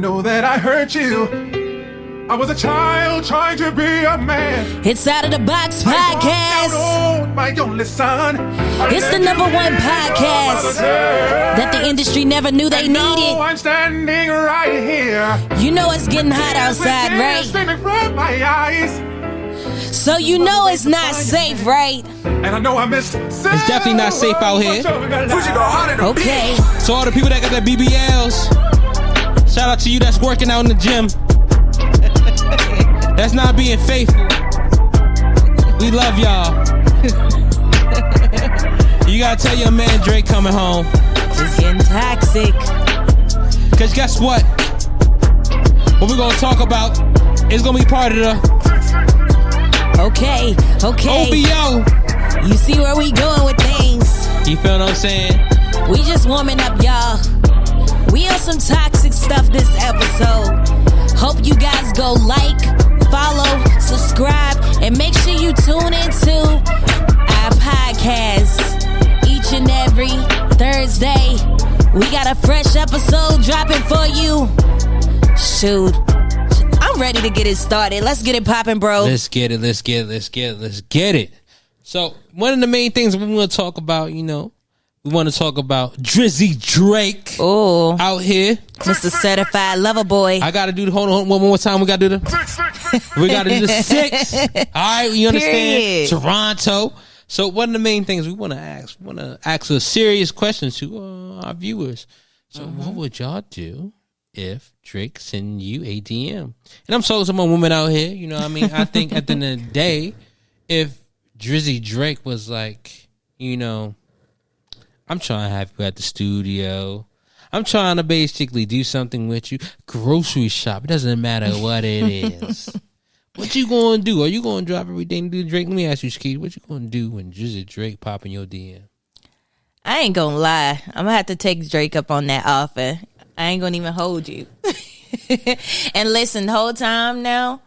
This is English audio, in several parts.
Know that I hurt you. I was a child trying to be a man. It's Out of the Box Podcast. My only son. It's the number one podcast that the industry never knew they needed. I'm standing right here. You know it's getting hot outside, right? From my eyes. So you know it's not safe, right? And I know I missed. It's definitely not safe out here. Okay. So all the people that got their BBLs, shout out to you that's working out in the gym. That's not being faithful. We love y'all. You gotta tell your man Drake coming home. It's getting toxic. Cause guess what? What we're gonna talk about is gonna be part of the Okay. OBO. You see where we going with things. You feel what I'm saying? We just warming up, y'all. We on some toxic stuff this episode. Hope you guys go like, follow, subscribe, and make sure you tune into our podcast each and every Thursday. We got a fresh episode dropping for you. Shoot. I'm ready to get it started. Let's get it popping, bro. Let's get it. So, one of the main things we want to talk about, we want to talk about Drizzy Drake. Oh, out here. Mr. Certified Lover Boy. I got to do the, hold on, one more time. We got to do we got to do the 6. All right, you understand? Period. Toronto. So, one of the main things we want to ask a serious question to our viewers. So, what would y'all do if Drake send you a DM? And I'm talking to my women out here. You know what I mean? I think at the end of the day, if Drizzy Drake was like, I'm trying to have you at the studio. I'm trying to basically do something with you. Grocery shop. It doesn't matter what it is. What you going to do? Are you going to drop everything to do Drake? Let me ask you, Skeet. What you going to do when Drizzy Drake pop in your DM? I ain't going to lie. I'm going to have to take Drake up on that offer. I ain't going to even hold you. And listen, the whole time now,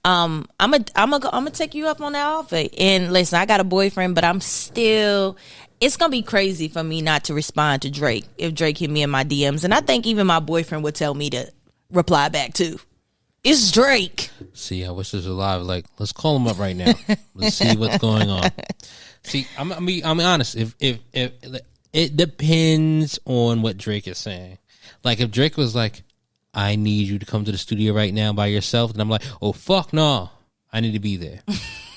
I'm gonna take you up on that offer. And listen, I got a boyfriend, but I'm still... It's going to be crazy for me not to respond to Drake if Drake hit me in my DMs. And I think even my boyfriend would tell me to reply back too. It's Drake. See, I wish this was live. Like, let's call him up right now. Let's see what's going on. See, I'm honest. If it depends on what Drake is saying. Like, if Drake was like, I need you to come to the studio right now by yourself, then I'm like, oh, fuck no. I need to be there.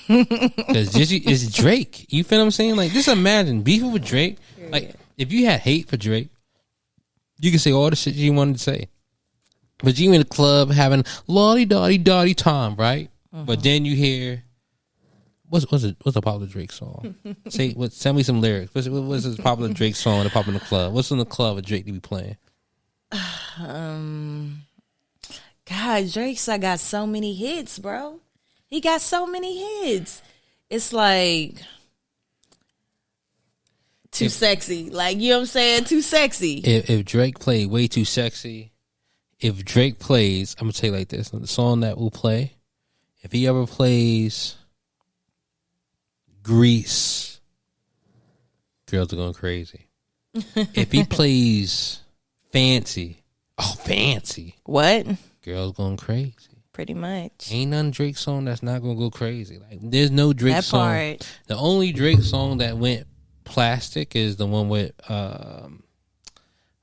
Because it's Drake. You feel what I'm saying? Like, just imagine beefing with Drake. Like, if you had hate for Drake, you can say all the shit you wanted to say. But you in the club having lolly-dotty-dotty time, right? But then you hear, what's a popular Drake song? Send me some lyrics. What's this popular Drake song that pop in the club? What's in the club with Drake to be playing? God, Drake's got so many hits, bro. He got so many hits. It's like too sexy. Like, you know what I'm saying? Too sexy. If Drake played Way Too Sexy, if Drake plays, I'm going to tell you like this, the song that will play, if he ever plays Grease, girls are going crazy. If he plays Fancy, what? Girls going crazy. Pretty much. Ain't none Drake song that's not gonna go crazy. Like, there's no Drake that song. Part. The only Drake song that went plastic is the one with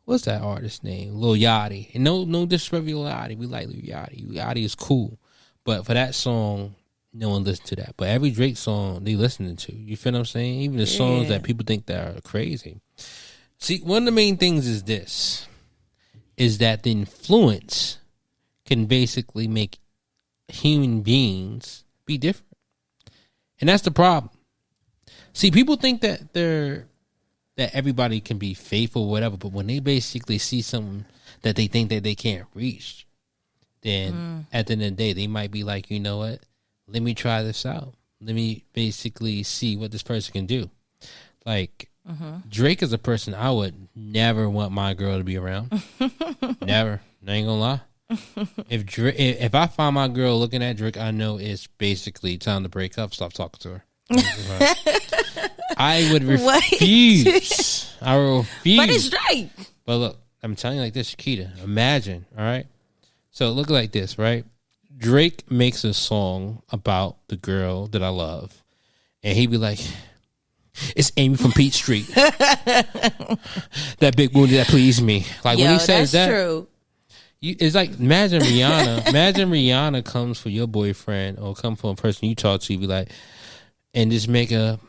what's that artist's name? Lil Yachty. And no disrespect to Lil Yachty. We like Lil Yachty. Lil Yachty is cool, but for that song, no one listened to that. But every Drake song they listening to. You feel what I'm saying? Even the songs that people think that are crazy. See, one of the main things is this: is that the influence can basically make human beings be different. And that's the problem. See, people think that that everybody can be faithful or whatever, but when they basically see something that they think that they can't reach, then at the end of the day, they might be like, you know what? Let me try this out. Let me basically see what this person can do. Like, Drake is a person I would never want my girl to be around. Never. I ain't gonna lie. If I find my girl looking at Drake, I know it's basically time to break up. Stop talking to her. I would refuse. I refuse. But it's Drake. But look, I'm telling you like this, Shakita. Imagine, all right? So look like this, right? Drake makes a song about the girl that I love, and he be like, "It's Amy from Peach Street, that big booty that pleased me." Like when he says that's that, true. it's like imagine Rihanna. Imagine Rihanna comes for your boyfriend or come for a person you talk to, you be like, and just make a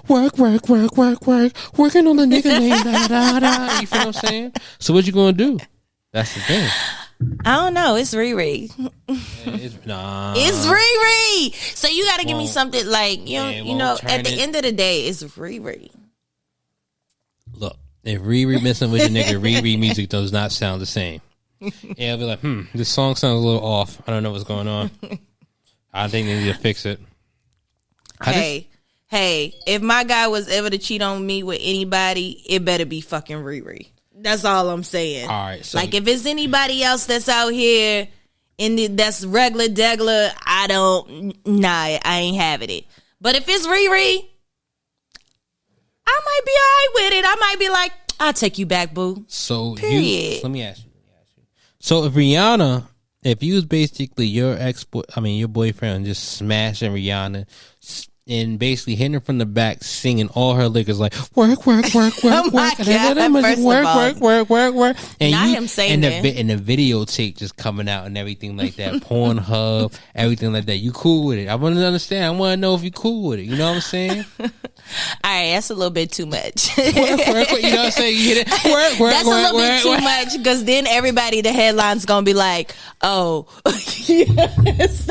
working on the nigga name, da da da. You feel what I'm saying? So what you gonna do? That's the thing. I don't know. It's Riri. It's Riri. So you got to give me something like you know. At the end of the day, it's Riri. Look, if Riri messing with your nigga, Riri music does not sound the same. Yeah, I'll be like, this song sounds a little off. I don't know what's going on. I think they need to fix it. Hey, if my guy was ever to cheat on me with anybody, it better be fucking Riri. That's all I'm saying. All right. So like, if it's anybody else that's out here that's regular degler, I ain't having it. But if it's Riri, I might be all right with it. I might be like, I'll take you back, boo. So period. Let me ask you. So if Rihanna, if you was basically your your boyfriend just smashing Rihanna and basically hitting her from the back, singing all her lyrics like work. Oh my God, work. And not him saying that. And the videotape just coming out and everything like that, Pornhub, everything like that. You cool with it? I want to understand. I want to know if you cool with it. You know what I'm saying? All right, that's a little bit too much. Work. You know what I'm saying? You hit it. Work. That's a little bit too much, because then everybody, the headline's gonna be like, oh, because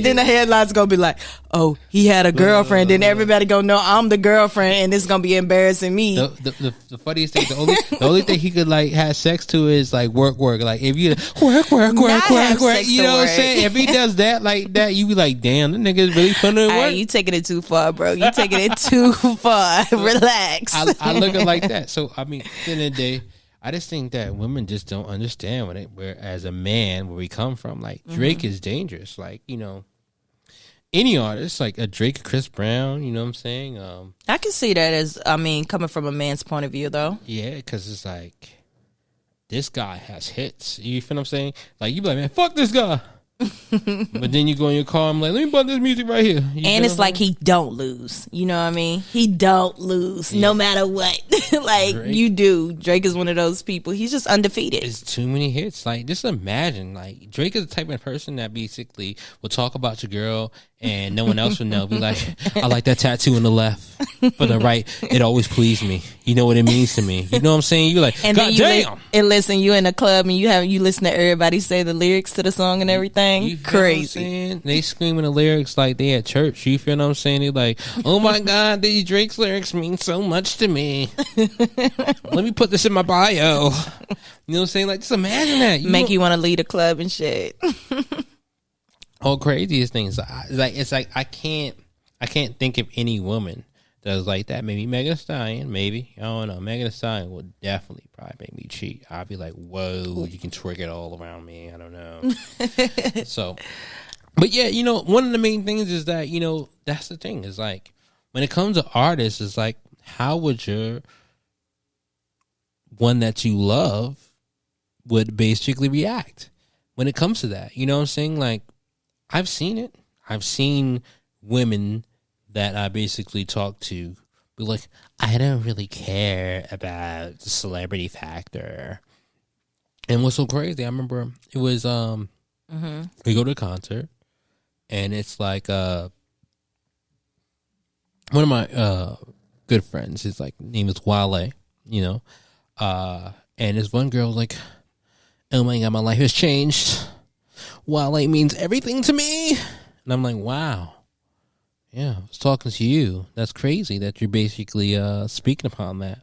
then the headline's gonna be like, oh, he had a girlfriend. Then everybody gonna know I'm the girlfriend, and it's gonna be embarrassing me. The funniest thing, the only thing he could like have sex to is like work. Like if you work. You know what I'm saying? If he does that like that, you be like, damn, the nigga's really putting in work. Right, you taking it too far, bro. You taking it too far. Relax. I look at it like that. So I mean, at the end of the day, I just think that women just don't understand where as a man, where we come from. Like Drake is dangerous. Like, you know, any artist like a Drake, Chris Brown. You know what I'm saying? I can see that as, coming from a man's point of view, though. Yeah, because it's like this guy has hits. You feel what I'm saying? Like you be like, man, fuck this guy. But then you go in your car, I'm like, let me put this music right here. And it's like he don't lose. You know what I mean? He don't lose no matter what. Like Drake, you do. Drake is one of those people. He's just undefeated. It's too many hits. Like, just imagine, like, Drake is the type of person that basically will talk about your girl and no one else would know. Be like, I like that tattoo on the left. For the right, it always pleased me. You know what it means to me. You know what I'm saying? You're like, and God damn. And listen, you in a club and you listen to everybody say the lyrics to the song and everything. You feel crazy. What I'm saying? They screaming the lyrics like they at church. You feel what I'm saying? They like, oh my God, these Drake's lyrics mean so much to me. Let me put this in my bio. You know what I'm saying? Like, just imagine that. You want to lead a club and shit. All craziest things. It's like I can't think of any woman that's like that. Maybe Megan Thee Stallion, maybe. I don't know. Megan Thee Stallion will definitely probably make me cheat. I'll be like, whoa, you can twerk it all around me. I don't know. So, but yeah, you know, one of the main things is that, you know, that's the thing. Is like, when it comes to artists, it's like, how would your one that you love would basically react when it comes to that? You know what I'm saying? Like, I've seen it. I've seen women that I basically talk to be like, I don't really care about the celebrity factor. And what's so crazy, I remember it was we go to a concert and it's like one of my good friends, his like name is Wale, you know. And this one girl was like, oh my God, my life has changed. Wale means everything to me. And I'm like, wow. Yeah, I was talking to you. That's crazy that you're basically speaking upon that.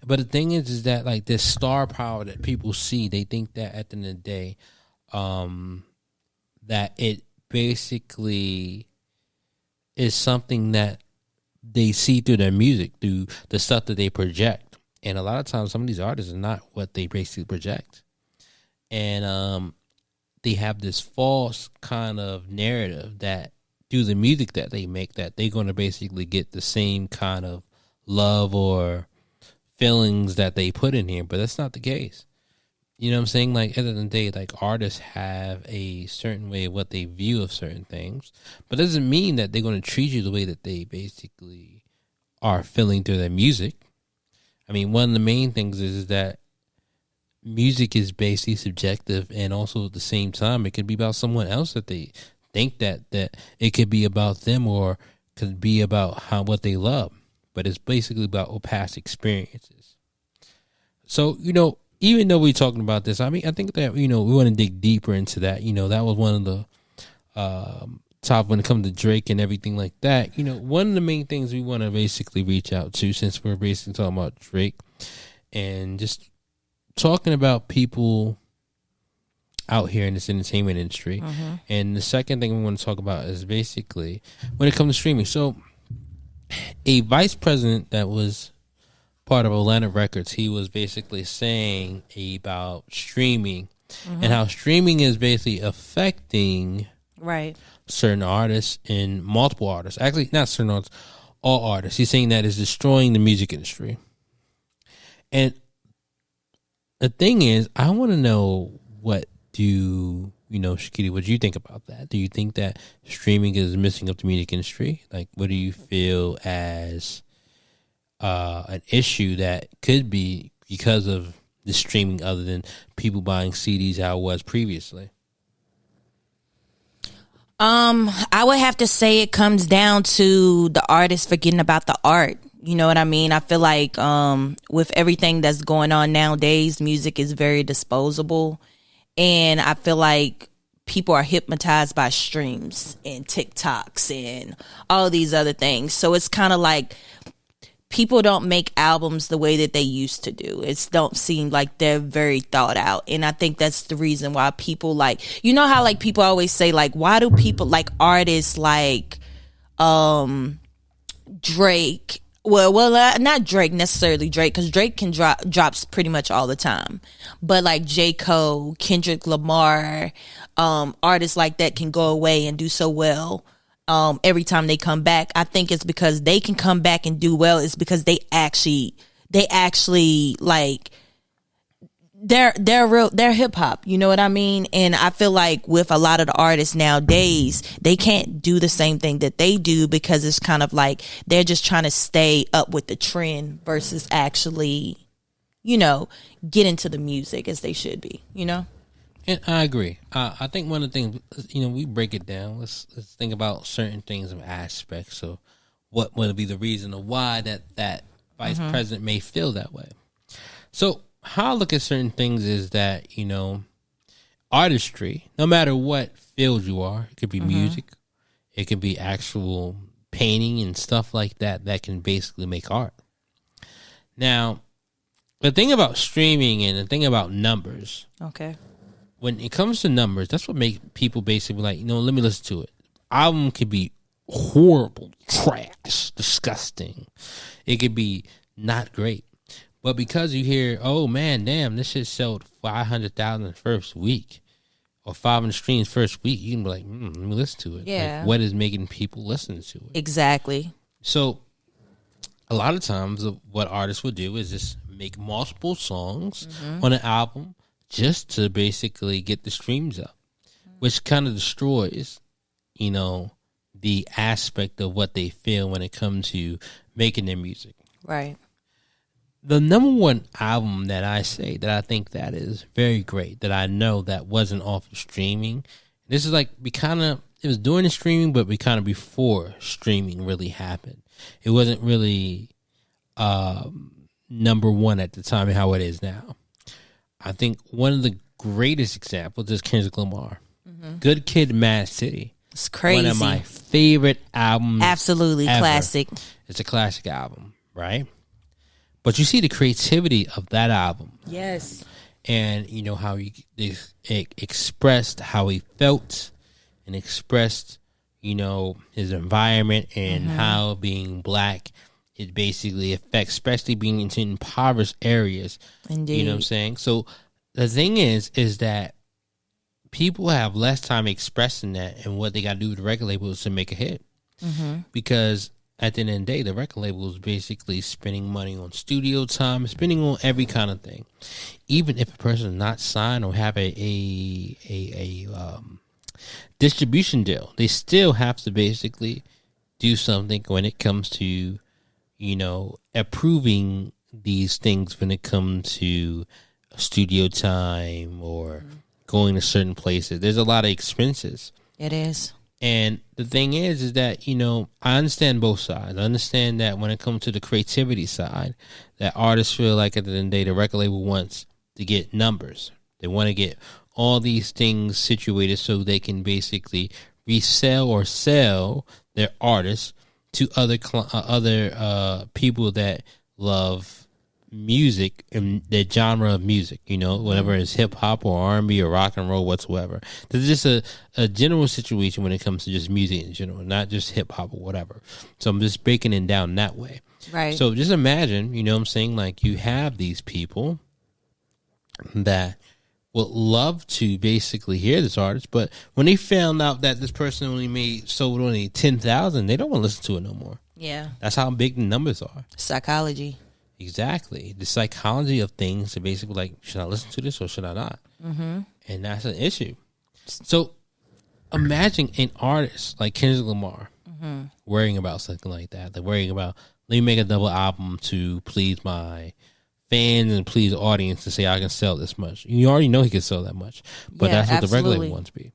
But the thing is that like this star power that people see, they think that at the end of the day, that it basically is something that they see through their music, through the stuff that they project. And a lot of times some of these artists are not what they basically project. And they have this false kind of narrative that through the music that they make, that they're going to basically get the same kind of love or feelings that they put in here. But that's not the case. You know what I'm saying? Like, at the end of the day, like, artists have a certain way of what they view of certain things, but it doesn't mean that they're going to treat you the way that they basically are feeling through their music. I mean, one of the main things is that music is basically subjective, and also at the same time, it could be about someone else that they think that it could be about them, or could be about what they love, but it's basically about past experiences. So, even though we're talking about this, I mean, I think that, we want to dig deeper into that. That was one of the top when it comes to Drake and everything like that. One of the main things we want to basically reach out to, since we're basically talking about Drake and just talking about people out here in this entertainment industry. Mm-hmm. And the second thing we want to talk about is basically when it comes to streaming. So a vice president that was part of Atlantic Records, he was basically saying about streaming, and how streaming is basically affecting certain artists and multiple artists. Actually, not certain artists, all artists. He's saying that is destroying the music industry. And the thing is, I want to know, what Shakiti, what do you think about that? Do you think that streaming is messing up the music industry? Like, what do you feel as an issue that could be because of the streaming, other than people buying CDs how it was previously? I would have to say it comes down to the artist forgetting about the art. You know what I mean? I feel like with everything that's going on nowadays, music is very disposable. And I feel like people are hypnotized by streams and TikToks and all these other things. So it's kind of like people don't make albums the way that they used to do. It don't seem like they're very thought out. And I think that's the reason why people like, how like people always say, like, why do people like artists like Drake? Well, not Drake necessarily, because Drake can drops pretty much all the time. But like J. Cole, Kendrick Lamar, artists like that can go away and do so well every time they come back. I think it's because they can come back and do well. It's because they actually like they're hip hop, you know what I mean? And I feel like with a lot of the artists nowadays, they can't do the same thing that they do, because it's kind of like they're just trying to stay up with the trend versus actually, get into the music as they should be, And I agree. I think one of the things, we break it down. Let's think about certain things of aspects of what would be the reason of why that vice president may feel that way. So how I look at certain things is that, artistry, no matter what field you are, it could be music, it could be actual painting and stuff like that, that can basically make art. Now, the thing about streaming and the thing about numbers. Okay. When it comes to numbers, that's what makes people basically like, let me listen to it. Album could be horrible, trash, disgusting. It could be not great. But because you hear, oh man, damn, this shit sold 500,000 first week, or 500 streams first week, you can be like, let me listen to it. Yeah. Like, what is making people listen to it? Exactly. So a lot of times what artists will do is just make multiple songs on an album just to basically get the streams up, which kind of destroys, the aspect of what they feel when it comes to making their music. Right. The number one album that I say that I think that is very great, that I know that wasn't off of streaming. This is like it was during the streaming, but kind of before streaming really happened. It wasn't really number one at the time and how it is now. I think one of the greatest examples is Kendrick Lamar. Good Kid, Mad City. It's crazy. One of my favorite albums. Absolutely ever. Classic. It's a classic album, right? But you see the creativity of that album. Yes. And how he expressed how he felt, and expressed, his environment, and how being black, it basically affects, especially being in impoverished areas. Indeed. You know what I'm saying? So the thing is that people have less time expressing that, and what they got to do with the record label is to make a hit. Because at the end of the day, the record label is basically spending money on studio time, spending on every kind of thing. Even if a person is not signed or have a distribution deal, they still have to basically do something when it comes to, approving these things when it comes to studio time or going to certain places. There's a lot of expenses. It is. And the thing is that, I understand both sides. I understand that when it comes to the creativity side, that artists feel like at the end of the day, the record label wants to get numbers. They want to get all these things situated so they can basically resell or sell their artists to other people that love music and their genre of music, whatever it's hip hop or R&B or rock and roll whatsoever. There's just a general situation when it comes to just music in general, not just hip hop or whatever. So I'm just breaking it down that way. Right. So just imagine, what I'm saying, like you have these people that would love to basically hear this artist, but when they found out that this person sold only 10,000, they don't want to listen to it no more. Yeah. That's how big the numbers are. Psychology. Exactly. The psychology of things are basically like, should I listen to this or should I not? Mm-hmm. And that's an issue. So imagine an artist like Kendrick Lamar worrying about something like that. They're worrying about, let me make a double album to please my fans and please the audience to say I can sell this much. You already know he can sell that much. But that's what the regular wants to be.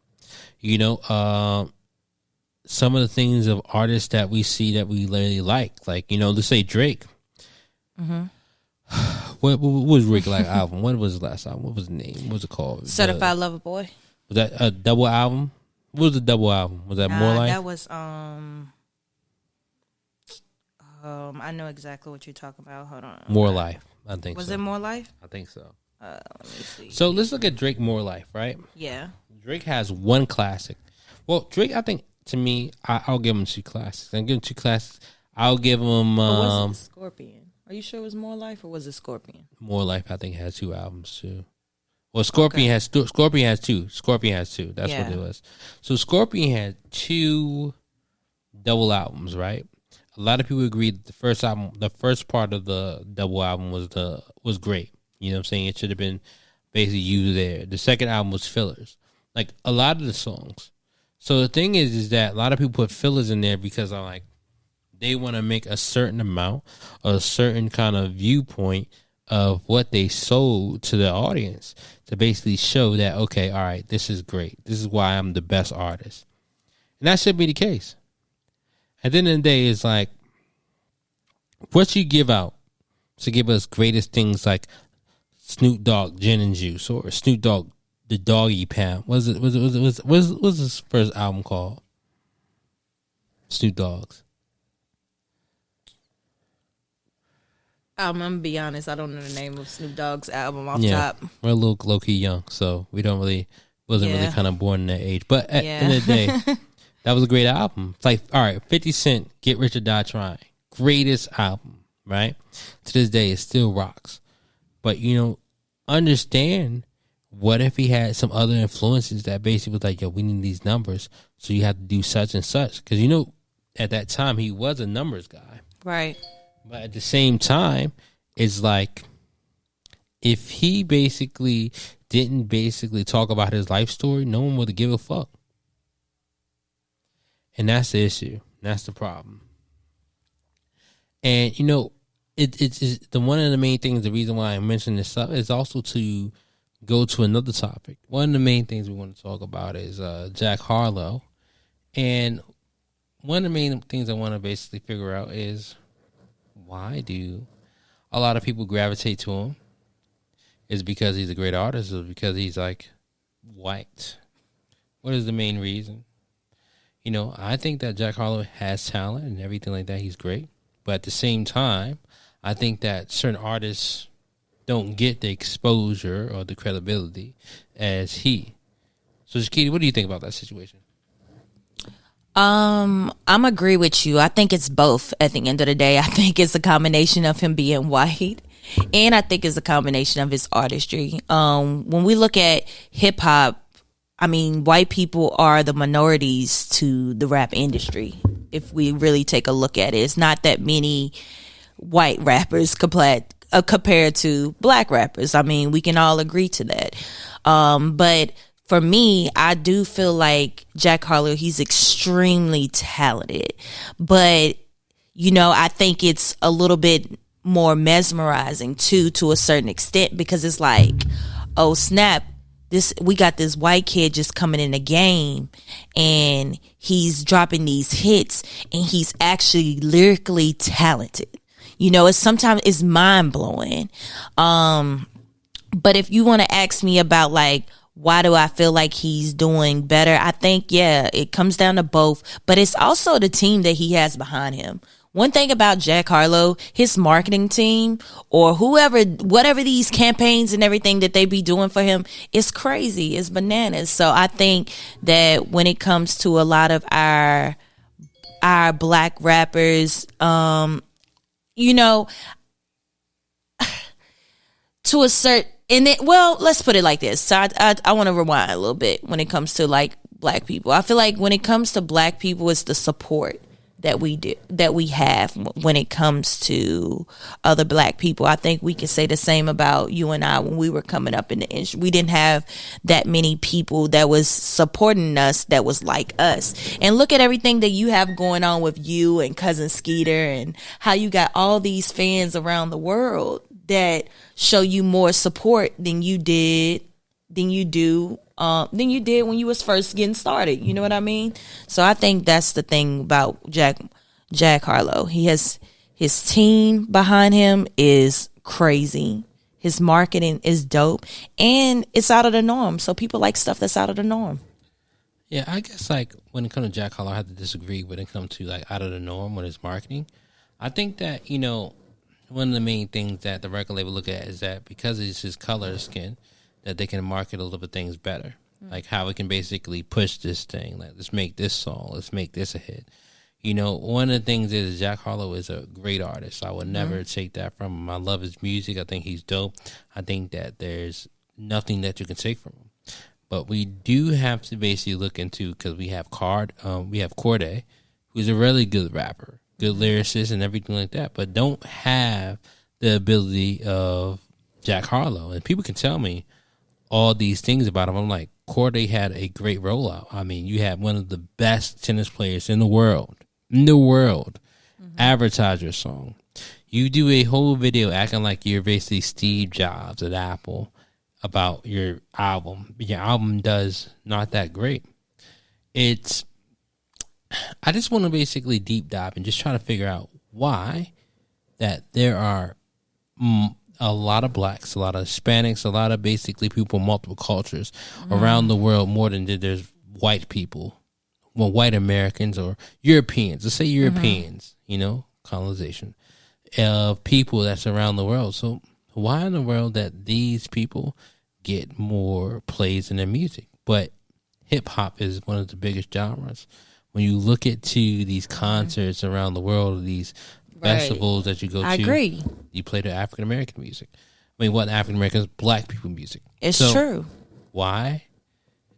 Some of the things of artists that we see that we really like let's say Drake. Mm-hmm. What was Rick like album? What was his last album? What was the name? What was it called? Certified Lover Boy. Was that a double album? What was the double album? Was that More Life? That was I know exactly what you're talking about. Hold on. More Life. I think was so. it More Life? I think so. Let me see. So let's look at Drake More Life, right? Yeah. Drake has one classic. Well, Drake, I think to me, I'll give him two classics. I'll give him two classics. I'll give him was it Scorpion? Are you sure it was More Life or was it Scorpion? More Life, I think, has two albums too. Well, Scorpion has two. Scorpion has two. That's what it was. So Scorpion had two double albums, right? A lot of people agree that the first part of the double album was great. You know what I'm saying? It should have been basically used there. The second album was fillers, like a lot of the songs. So the thing is that a lot of people put fillers in there because they want to make a certain amount, a certain kind of viewpoint of what they sold to the audience to basically show that, okay, all right, this is great. This is why I'm the best artist. And that should be the case. At the end of the day, it's like, what you give out to give us greatest things like Snoop Dogg Gin and Juice or Snoop Dogg The Doggy Pound. What's his first album called? Snoop Dogg's. I'm gonna be honest. I don't know the name of Snoop Dogg's album off top. We're a little low key young, so we wasn't really kind of born in that age. But at the end of the day, that was a great album. It's like, all right, 50 Cent, Get Rich or Die Trying, greatest album, right? To this day, it still rocks. But understand, what if he had some other influences that basically was like, yo, we need these numbers, so you have to do such and such, because at that time he was a numbers guy, right? But at the same time, it's like, if he basically didn't talk about his life story, no one would give a fuck. And that's the issue. That's the problem. And, it's the one of the main things, the reason why I mentioned this up is also to go to another topic. One of the main things we want to talk about is Jackharlow. And one of the main things I want to basically figure out is, why do a lot of people gravitate to him? Is it because he's a great artist, or because he's like white? What is the main reason? I think that Jackharlow has talent and everything like that. He's great. But at the same time, I think that certain artists don't get the exposure or the credibility as he. So, Shakiti, what do you think about that situation? I'm agree with you. I think it's both at the end of the day. I think it's a combination of him being white, and I think it's a combination of his artistry. When we look at hip hop, white people are the minorities to the rap industry. if we really take a look at it. It's not that many white rappers compared to black rappers. I mean, we can all agree to that. But for me, I do feel like Jackharlow, he's extremely talented. But, you know, I think it's a little bit more mesmerizing too, to a certain extent, because it's like, oh snap, we got this white kid just coming in the game and he's dropping these hits and he's actually lyrically talented. You know, sometimes it's mind blowing. But if you want to ask me about like, why do I feel like he's doing better? I think, yeah, it comes down to both, but it's also the team that he has behind him. One thing about Jackharlow, his marketing team or whatever these campaigns and everything that they be doing for him, it's crazy. It's bananas. So I think that when it comes to a lot of our black rappers, you know, to a certain, let's put it like this. So I want to rewind a little bit when it comes to like black people. I feel like when it comes to black people, it's the support that we have when it comes to other black people. I think we can say the same about you and I when we were coming up in the industry. We didn't have that many people that was supporting us that was like us. And look at everything that you have going on with you and Cousin Skeeter and how you got all these fans around the world that show you more support than you do than you did when you was first getting started. You know what I mean? So I think that's the thing about Jackharlow. He has his team behind him is crazy. His marketing is dope and it's out of the norm. So people like stuff that's out of the norm. Yeah, I guess like when it comes to Jackharlow, I have to disagree when it comes to like out of the norm with his marketing. I think that, you know, one of the main things that the record label look at is that because it's his color of skin, that they can market a little bit things better. Like how we can basically push this thing. Like, let's make this song. Let's make this a hit. You know, one of the things is Jackharlow is a great artist. I would never take that from him. I love his music. I think he's dope. I think that there's nothing that you can take from him. But we do have to basically look into, because we have Corday, who's a really good rapper, good lyricist and everything like that, but don't have the ability of Jackharlow. And people can tell me all these things about him. I'm like, Corday had a great rollout. I mean, you have one of the best tennis players in the world, advertise your song. You do a whole video acting like you're basically Steve Jobs at Apple about your album. Your album does not that great. I just want to basically deep dive and just try to figure out why that there are a lot of blacks, a lot of Hispanics, a lot of basically people, multiple cultures around the world more than there's white people. Well, white Americans or Europeans. Let's say Europeans, you know, colonization of people that's around the world. So why in the world that these people get more plays in their music? But hip hop is one of the biggest genres. When you look at these concerts around the world, these festivals that you go to, I agree. You play the African American music. I mean, what African Americans, black people music. It's true. Why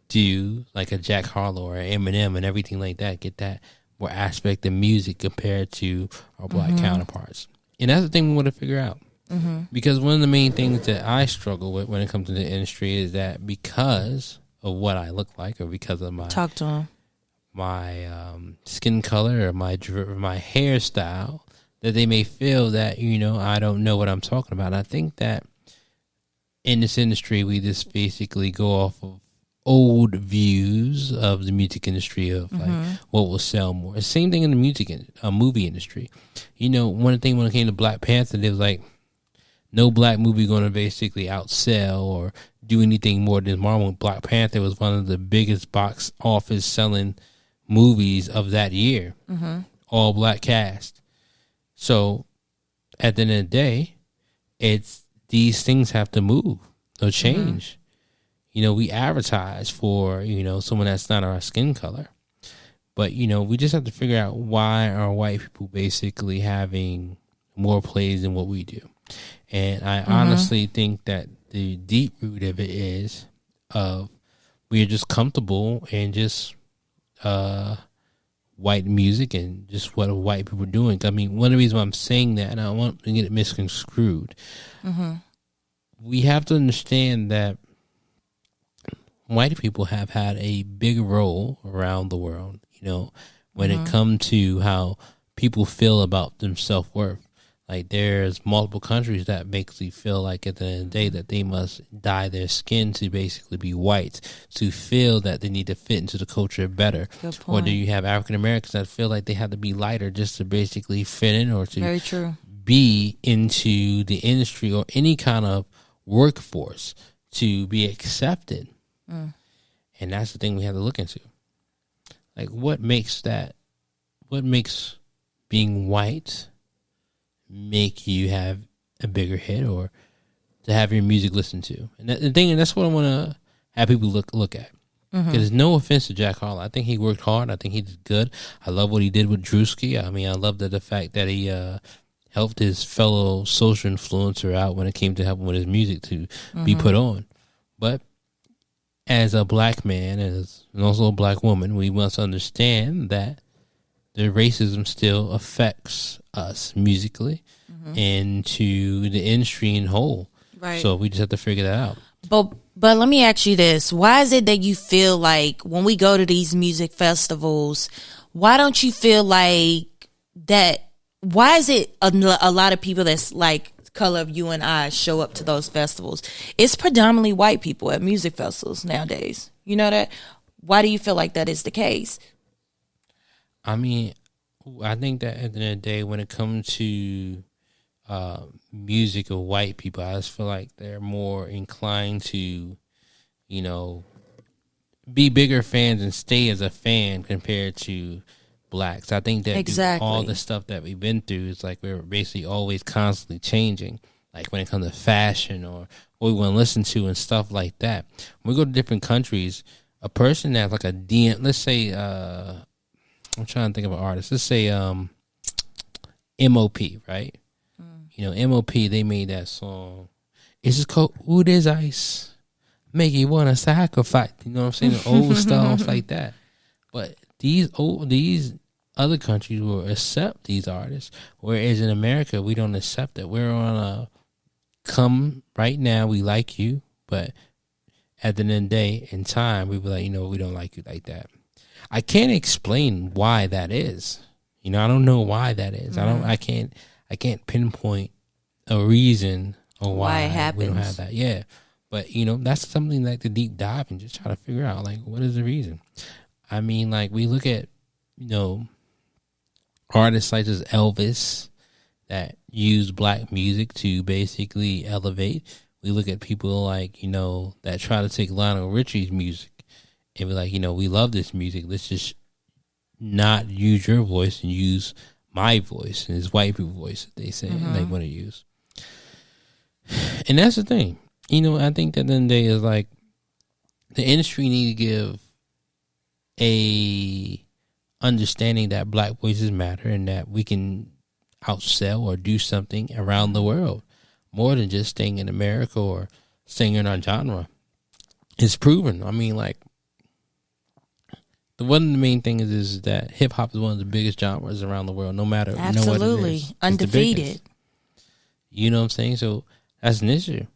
do like a Jackharlow or Eminem and everything like that get that more aspect of music compared to our black counterparts? And that's the thing we want to figure out. Because one of the main things that I struggle with when it comes to the industry is that because of what I look like, or because of my skin color or my hairstyle, that they may feel that, you know, I don't know what I'm talking about. And I think that in this industry, we just basically go off of old views of the music industry of like what will sell more. The same thing in the movie industry. You know, one thing when it came to Black Panther, they was like, no black movie going to basically outsell or do anything more than Marvel. Black Panther was one of the biggest box office selling movies of that year. All black cast. So at the end of the day, it's these things have to move or change. You know, we advertise for, you know, someone that's not our skin color. But, you know, we just have to figure out why are white people basically having more plays than what we do. And I honestly think that the deep root of it is we're just comfortable in just white music and just what white people are doing. I mean, one of the reasons why I'm saying that, and I don't want to get it misconstrued, we have to understand that white people have had a big role around the world, you know, when it comes to how people feel about their self-worth. Like, there's multiple countries that basically feel like at the end of the day that they must dye their skin to basically be white, to feel that they need to fit into the culture better. Or do you have African Americans that feel like they have to be lighter just to basically fit in, or to be into the industry or any kind of workforce to be accepted? And that's the thing we have to look into. Like, what makes being white make you have a bigger hit, or to have your music listened to? And that's what I want to have people look at. Because no offense to Jackharlow, I think he worked hard. I think he did good. I love what he did with Drewski. I mean, I love the fact that he helped his fellow social influencer out when it came to helping with his music to be put on. But as a black man, and also a black woman, we must understand that the racism still affects us musically and to the industry in whole. Right. So we just have to figure that out. But let me ask you this. Why is it that you feel like when we go to these music festivals, why don't you feel like that? Why is it a lot of people that's like color of you and I show up to those festivals? It's predominantly white people at music festivals nowadays. You know that? Why do you feel like that is the case? I mean, I think that at the end of the day, when it comes to music of white people, I just feel like they're more inclined to, you know, be bigger fans and stay as a fan compared to blacks. I think that all the stuff that we've been through is like we're basically always constantly changing. Like when it comes to fashion or what we want to listen to and stuff like that. When we go to different countries, a person that's like let's say, I'm trying to think of an artist. Let's say MOP, right? You know, MOP, they made that song. It's just called Ooh, There's Ice. Make you want to sacrifice. You know what I'm saying? The old stuff like that. But these other countries will accept these artists, whereas in America, we don't accept it. We're on a come right now, we like you, but at the end of the day, in time, we be like, you know, we don't like you like that. I can't explain why that is. You know, I don't know why that is. I can't pinpoint a reason or why it happens. We don't have that. Yeah. But, you know, that's something like to deep dive and just try to figure out, like, what is the reason? I mean, like, we look at, you know, artists like as Elvis that use black music to basically elevate. We look at people like, you know, that try to take Lionel Richie's music and be like, you know, we love this music. Let's just not use your voice and use my voice and his white people voice that they say they want to use. And that's the thing. You know, I think that then day is like the industry need to give a understanding that black voices matter and that we can outsell or do something around the world more than just staying in America or staying in our genre. It's proven. I mean, like, one of the main things is that hip hop is one of the biggest genres around the world, no matter what it is. Undefeated. You know what I'm saying? So that's an issue.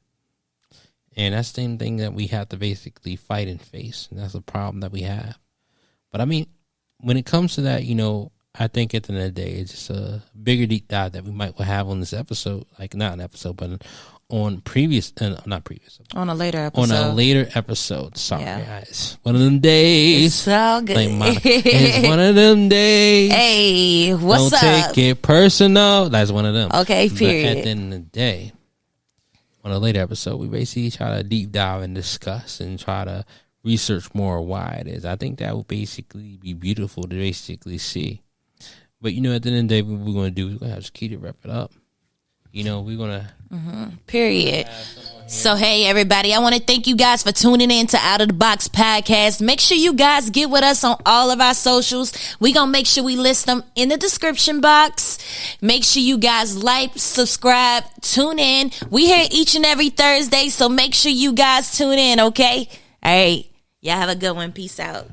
And that's the same thing that we have to basically fight and face. And that's a problem that we have. But I mean, when it comes to that, you know, I think at the end of the day, it's just a bigger deep dive that we might have on this episode. Like, not an episode, but on on a later episode. Sorry, guys. One of them days. It's so good. It's one of them days. Hey, what's up? Don't take it personal. That's one of them. Okay, period. But at the end of the day, on a later episode, we basically try to deep dive and discuss and try to research more why it is. I think that would basically be beautiful to basically see. But, you know, at the end of the day, what we're going to do is we're going to have to keep it, wrap it up. You know, we're going to... Period. So, hey, everybody, I want to thank you guys for tuning in to Out of the Box Podcast. Make sure you guys get with us on all of our socials. We're going to make sure we list them in the description box. Make sure you guys like, subscribe, tune in. We here each and every Thursday, so make sure you guys tune in, okay? All right. Y'all have a good one. Peace out.